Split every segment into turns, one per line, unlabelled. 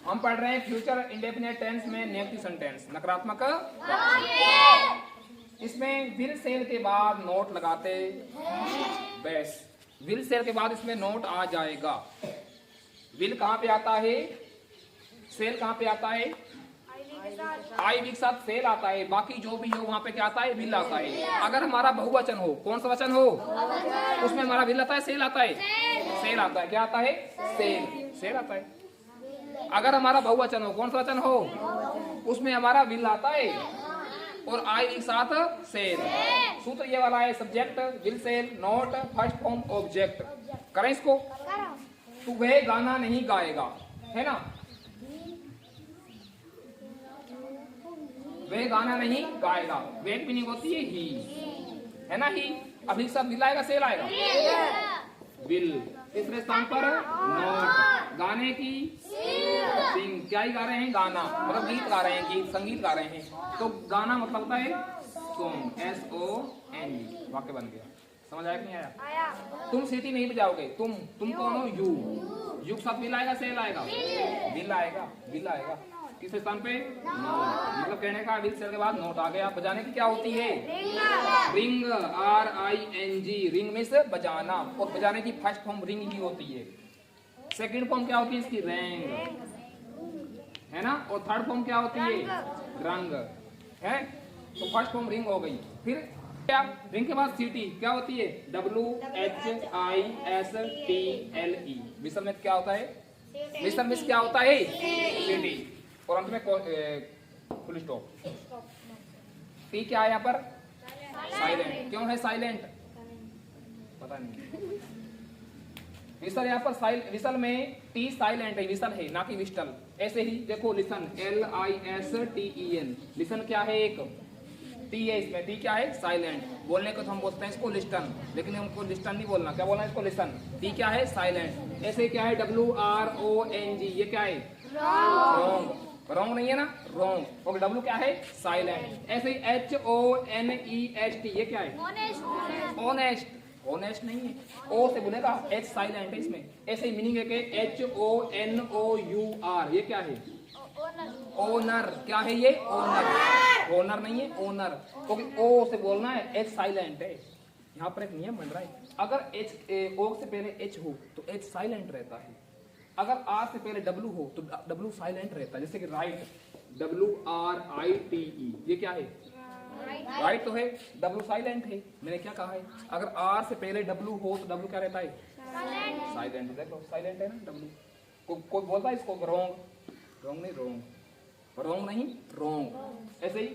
हम पढ़ रहे हैं फ्यूचर इंडेफिनिट टेंस में नेगेटिव सेंटेंस, नकारात्मक। इसमें विल सेल के बाद नोट लगाते बस, विल सेल के बाद इसमें नोट आ जाएगा। विल कहाँ पे आता है, सेल कहाँ पे आता है, आई के साथ सेल आता है, बाकी जो भी हो वहां पे क्या आता है, विल आता है। अगर हमारा बहुवचन हो, कौन सा वचन हो, उसमें हमारा विल आता है, सेल आता है, सेल आता है, क्या आता है, सेल, सेल आता है। अगर हमारा बहुवचन हो, कौन सा वचन हो, उसमें हमारा विल आता है और आई के साथ सेल। सूत्र ये वाला है, subject will shall not first form object. करें इसको, तू वह गाना नहीं गाएगा, है ना, वह गाना नहीं गाएगा, वेट मीनिंग होती है ही, है ना, ही। अभी सब विल आएगा, सेल आएगा, विल। तीसरे स्थान पर नोट, गाने की सिंग, क्या ही गा रहे हैं, गाना मतलब गीत गा रहे हैं, गीत संगीत गा रहे हैं, तो गाना मतलब होता है सॉन्ग, SONG। वाक्य बन गया, समझ आया कि नहीं आया? तुम सीटी नहीं बजाओगे, तुम कौन हो, यू के साथ विल आएगा, सेल आएगा, विल आएगा, विल आएगा। किस स्थान पे, मतलब कहने का विल सेल के बाद नोट आ गया। बजाने की क्या होती है, रिंग, RING, रिंग में से बजाना, और बजाने की फर्स्ट फॉर्म रिंग ही होती है। सेकंड फॉर्म क्या होती है इसकी, रैंग, है ना, और थर्ड फॉर्म क्या होती है, रंग, है। तो फर्स्ट फॉर्म रिंग हो गई। फिर क्या, रिंग के बाद सीटी क्या होती है, WHISTLE, विसल में क्या होता है, विसल में क्या होता है, सीटी, और अंत में फुल स्टॉप। टी क्या है यहाँ पर, साइलेंट। क्यों है साइलेंट, पता नहीं। विसल यहाँ पर विसल में टी साइलेंट है, विसल है ना कि विस्टल। ऐसे ही देखो लिसन, LISTEN, लिसन क्या है, एक टी है इसमें, टी क्या है, साइलेंट। बोलने को तो हम बोलते हैं इसको लिस्टन, लेकिन हमको लिस्टन नहीं बोलना, क्या बोलना है इसको, लिसन। टी क्या है, साइलेंट। ऐसे क्या है, WRONG, ये क्या है, रॉन्ग, रॉन्ग नहीं है ना, रॉन्ग। और W क्या है, साइलेंट। ऐसे ही HONEST, ये क्या है, ऑनेस्ट, ऑनेस्ट नहीं है, ओ से बोलेगा, H साइलेंट है इसमें। ऐसे ही मीनिंग है कि HONOUR, ये क्या है, ओनर, क्या है ये, ओनर, ओनर नहीं है, ओनर, क्योंकि ओ से बोलना है, H साइलेंट है। यहाँ पर एक नियम बन रहा है, अगर O से पहले H हो तो H साइलेंट रहता है, अगर R से पहले W हो तो W साइलेंट रहता है। जैसे कि राइट, WRITE, ये क्या है, राइट तो है, W साइलेंट है, मैंने क्या कहा है, अगर R से पहले W हो तो W क्या रहता है, साइलेंट। देखो साइलेंट है ना W। कोई बोलता है इसको रॉन्ग, रॉन्ग नहीं, रॉन्ग, रॉन्ग नहीं, रॉन्ग। ऐसे ही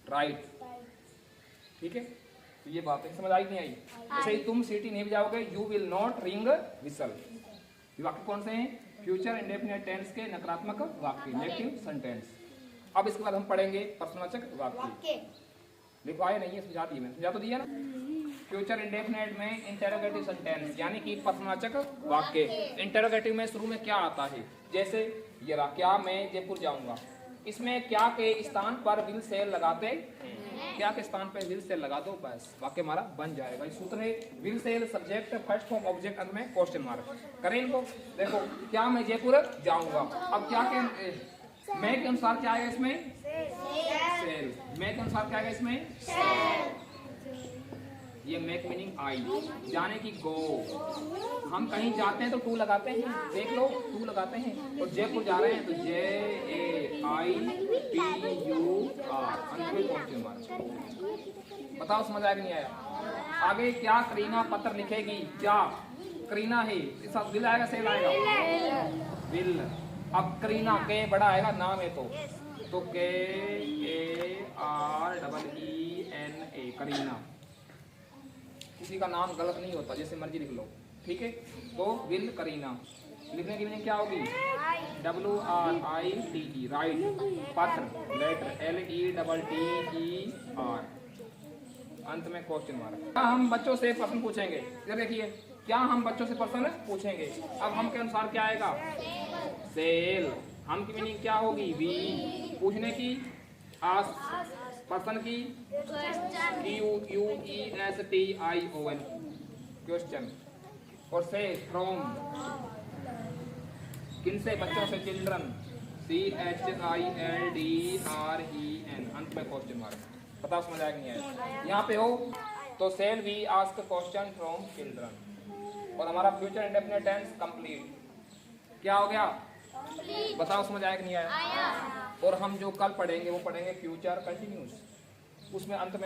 राइट, ठीक है। तो ये बात है, समझ आई नहीं आई? ऐसे ही तुम सीटी नहीं बजाओगे, you will not ring whistle. वाक्य कौन से हैं, फ्यूचर इंडेफिनिट टेंस के नकारात्मक वाक्य, नेगेटिव सेंटेंस। अब इसके बाद हम पढ़ेंगे प्रश्नवाचक वाक्य। देखो आए नहीं है, समझा दिए, मैंने समझा तो दिया ना। फ्यूचर इंडेफिनिट में इंटेरोगेटिव सेंटेंस यानी कि प्रश्नवाचक वाक्य। इंटेरोगेटिव में शुरू में क्या आता है, जैसे ये रहा, क्या मैं जयपुर जाऊंगा, इसमें क्या के स्थान पर विल सेल लगाते, क्या के स्थान पर विल सेल लगा दो, बस वाक्य हमारा बन जाएगा। इस सूत्र है, will shall subject first form object, अंत में क्वेश्चन मार्क। करें इनको, देखो क्या मैं जयपुर जाऊंगा, अब क्या के मैं के अनुसार क्या आएगा इसमें, सेल। मैं के अनुसार क्या आएगा इसमें, ये मेक मीनिंग आई, जाने की गो। हम कहीं जाते हैं तो टू लगाते हैं, देख लो टू लगाते हैं, और जयपुर जा रहे हैं तो JAIPUR, अंत में क्वेश्चन मार्क। बताओ समझ आया कि नहीं आया? आगे क्या करीना पत्र लिखेगी, क्या करीना है, इस साथ विल आएगा, सेल आएगा, विल। अब करीना के बड़ा आएगा, नाम है तो KAREENA, करीना। किसी का नाम गलत नहीं होता, जैसे मर्जी लिख लो, ठीक है। तो विल करीना लिखने की मीनिंग क्या होगी, WRITE, राइट, पत्र, लेटर, LETTER, अंत में क्वेश्चन मार्क। क्या हम बच्चों से प्रश्न पूछेंगे, इधर देखिए, क्या हम बच्चों से प्रश्न पूछेंगे। अब हम के अनुसार क्या आएगा, सेल। हम की मीनिंग क्या होगी, वी। पूछने की, आस। पर्सन की, QUESTION, क्वेश्चन। और से, फ्रॉम, किन से, बच्चों से, चिल्ड्रन। CHILDREN, अंत में क्वेश्चन मार्क। बताओ समझ आया कि नहीं आया? यहाँ पे हो तो shall we ask question from children, और हमारा फ्यूचर इंडेफिनिट टेंस कंप्लीट क्या हो गया? बताओ समझ आया कि नहीं आया? और हम जो कल पढ़ेंगे वो पढ़ेंगे फ्यूचर कंटिन्यूस, उसमें अंत में